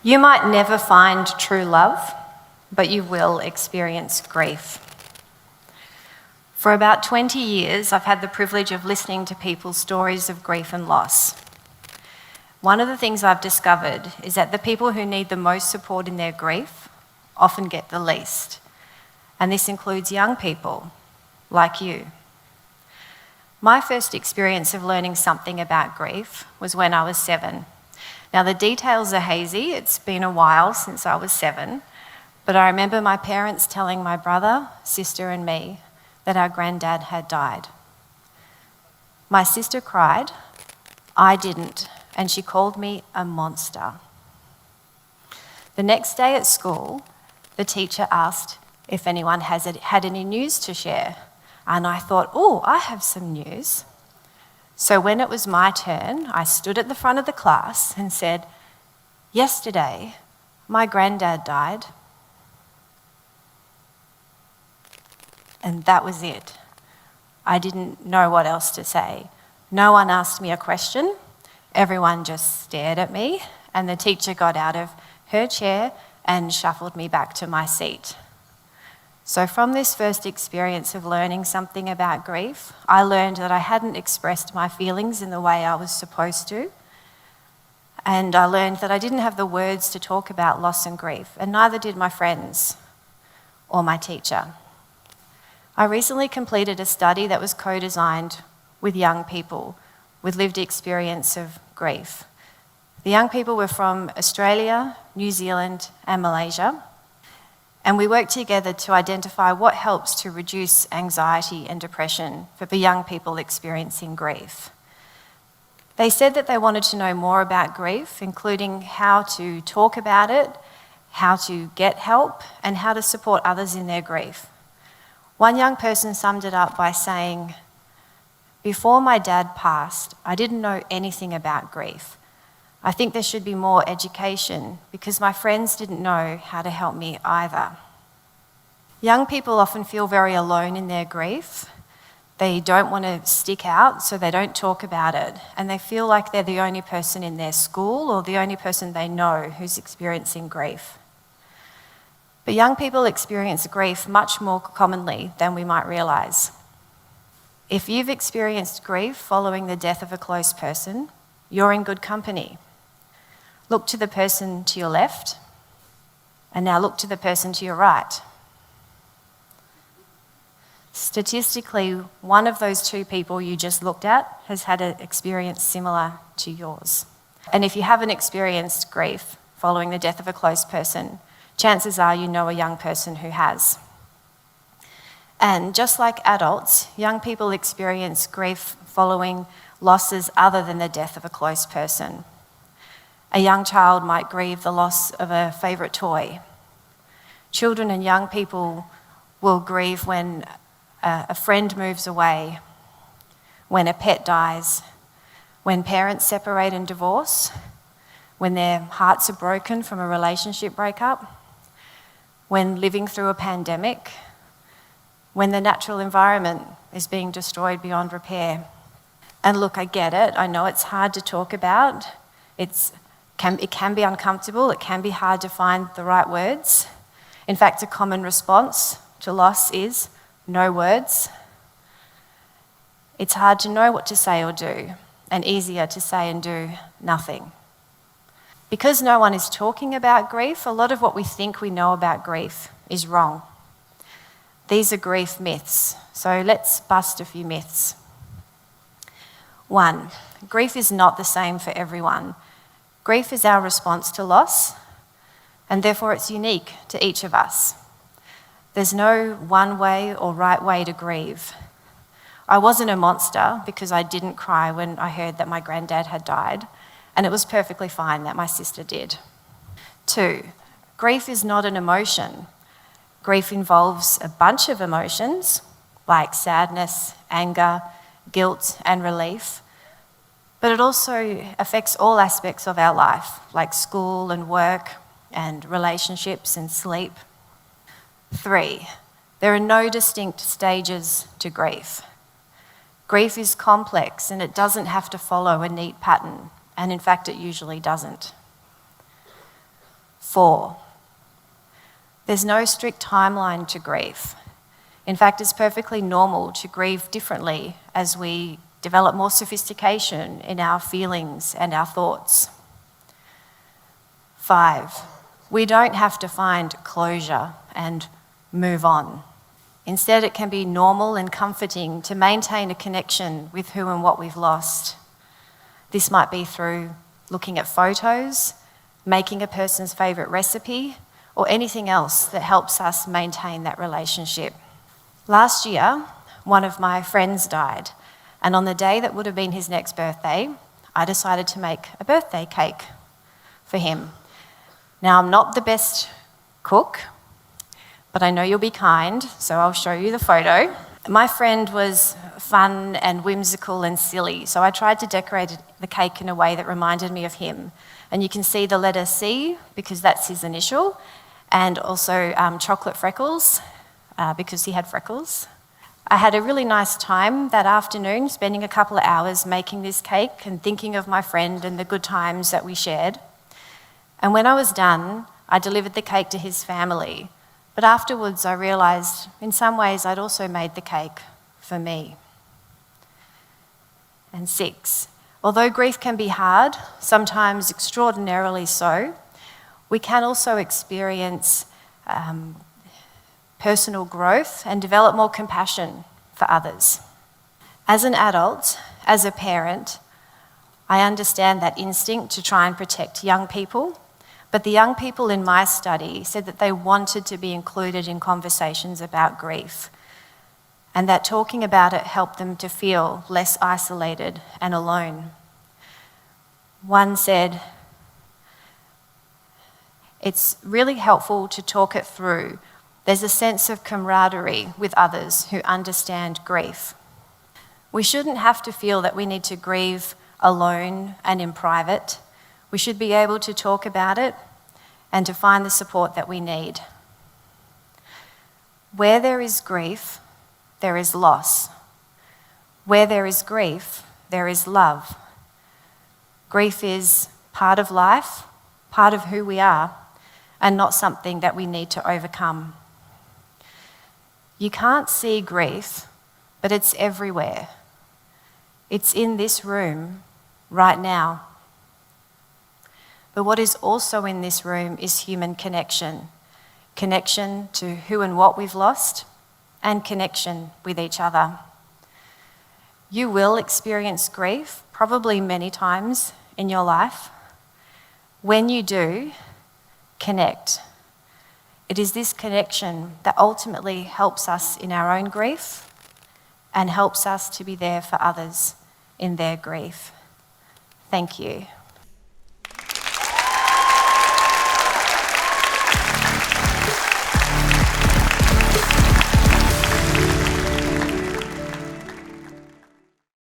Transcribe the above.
You might never find true love, but you will experience grief. For about 20 years, I've had the privilege of listening to people's stories of grief and loss. One of the things I've discovered is that the people who need the most support in their grief often get the least. And this includes young people, like you. My first experience of learning something about grief was when I was 7. Now, the details are hazy. It's been a while since I was 7, but I remember my parents telling my brother, sister, and me that our granddad had died. My sister cried. I didn't, and she called me a monster. The next day at school, the teacher asked if anyone had any news to share, and I thought, oh, I have some news. So when it was my turn, I stood at the front of the class and said, yesterday, my granddad died. And that was it. I didn't know what else to say. No one asked me a question. Everyone just stared at me, and the teacher got out of her chair and shuffled me back to my seat. So from this first experience of learning something about grief, I learned that I hadn't expressed my feelings in the way I was supposed to. And I learned that I didn't have the words to talk about loss and grief, and neither did my friends or my teacher. I recently completed a study that was co-designed with young people with lived experience of grief. The young people were from Australia, New Zealand, and Malaysia. And we worked together to identify what helps to reduce anxiety and depression for the young people experiencing grief. They said that they wanted to know more about grief, including how to talk about it, how to get help, and how to support others in their grief. One young person summed it up by saying, "Before my dad passed, I didn't know anything about grief. I think there should be more education because my friends didn't know how to help me either." Young people often feel very alone in their grief. They don't want to stick out, so they don't talk about it. And they feel like they're the only person in their school or the only person they know who's experiencing grief. But young people experience grief much more commonly than we might realise. If you've experienced grief following the death of a close person, you're in good company. Look to the person to your left, and now look to the person to your right. Statistically, one of those two people you just looked at has had an experience similar to yours. And if you haven't experienced grief following the death of a close person, chances are you know a young person who has. And just like adults, young people experience grief following losses other than the death of a close person. A young child might grieve the loss of a favourite toy. Children and young people will grieve when a friend moves away, when a pet dies, when parents separate and divorce, when their hearts are broken from a relationship breakup, when living through a pandemic, when the natural environment is being destroyed beyond repair. And look, I get it. I know it's hard to talk about. It can be uncomfortable. It can be hard to find the right words. In fact, a common response to loss is no words. It's hard to know what to say or do, and easier to say and do nothing. Because no one is talking about grief, a lot of what we think we know about grief is wrong. These are grief myths, so let's bust a few myths. 1, grief is not the same for everyone. Grief is our response to loss, and therefore it's unique to each of us. There's no one way or right way to grieve. I wasn't a monster because I didn't cry when I heard that my granddad had died, and it was perfectly fine that my sister did. 2, grief is not an emotion. Grief involves a bunch of emotions like sadness, anger, guilt, and relief, but it also affects all aspects of our life, like school and work and relationships and sleep. 3, there are no distinct stages to grief. Grief is complex and it doesn't have to follow a neat pattern, and in fact it usually doesn't. 4, there's no strict timeline to grief. In fact, it's perfectly normal to grieve differently as we develop more sophistication in our feelings and our thoughts. 5, we don't have to find closure and move on. Instead, it can be normal and comforting to maintain a connection with who and what we've lost. This might be through looking at photos, making a person's favourite recipe, or anything else that helps us maintain that relationship. Last year, one of my friends died, and on the day that would have been his next birthday, I decided to make a birthday cake for him. Now, I'm not the best cook, but I know you'll be kind, so I'll show you the photo. My friend was fun and whimsical and silly, so I tried to decorate the cake in a way that reminded me of him. And you can see the letter C, because that's his initial, and also chocolate freckles, because he had freckles. I had a really nice time that afternoon, spending a couple of hours making this cake and thinking of my friend and the good times that we shared. And when I was done, I delivered the cake to his family. But afterwards, I realised in some ways I'd also made the cake for me. And 6, although grief can be hard, sometimes extraordinarily so, we can also experience personal growth and develop more compassion for others. As an adult, as a parent, I understand that instinct to try and protect young people, but the young people in my study said that they wanted to be included in conversations about grief, and that talking about it helped them to feel less isolated and alone. One said, "It's really helpful to talk it through. There's a sense of camaraderie with others who understand grief." We shouldn't have to feel that we need to grieve alone and in private. We should be able to talk about it and to find the support that we need. Where there is grief, there is loss. Where there is grief, there is love. Grief is part of life, part of who we are, and not something that we need to overcome. You can't see grief, but it's everywhere. It's in this room right now. But what is also in this room is human connection. Connection to who and what we've lost, and connection with each other. You will experience grief, probably many times in your life. When you do, connect. It is this connection that ultimately helps us in our own grief and helps us to be there for others in their grief. Thank you.